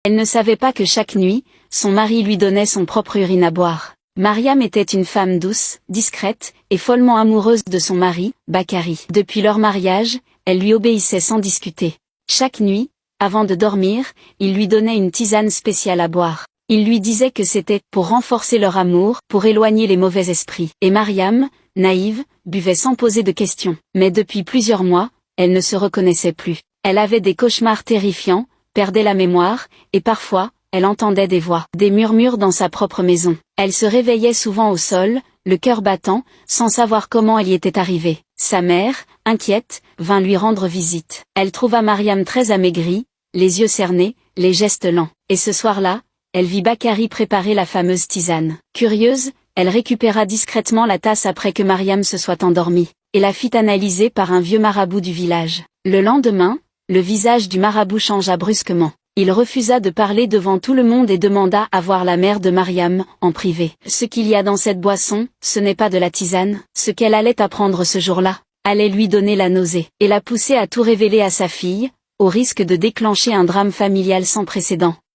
Elle ne savait pas que chaque nuit, son mari lui donnait son propre urine à boire. Mariam était une femme douce, discrète, et follement amoureuse de son mari, Bakari. Depuis leur mariage, elle lui obéissait sans discuter. Chaque nuit, avant de dormir, il lui donnait une tisane spéciale à boire. Il lui disait que c'était pour renforcer leur amour, pour éloigner les mauvais esprits. Et Mariam, naïve, buvait sans poser de questions. Mais depuis plusieurs mois, elle ne se reconnaissait plus. Elle avait des cauchemars terrifiants, perdait la mémoire, et parfois, elle entendait des voix, des murmures dans sa propre maison. Elle se réveillait souvent au sol, le cœur battant, sans savoir comment elle y était arrivée. Sa mère, inquiète, vint lui rendre visite. Elle trouva Mariam très amaigrie, les yeux cernés, les gestes lents. Et ce soir-là, elle vit Bakari préparer la fameuse tisane. Curieuse, elle récupéra discrètement la tasse après que Mariam se soit endormie, et la fit analyser par un vieux marabout du village. Le lendemain, le visage du marabout changea brusquement. Il refusa de parler devant tout le monde et demanda à voir la mère de Mariam, en privé. Ce qu'il y a dans cette boisson, ce n'est pas de la tisane. Ce qu'elle allait apprendre ce jour-là, allait lui donner la nausée, et la pousser à tout révéler à sa fille, au risque de déclencher un drame familial sans précédent.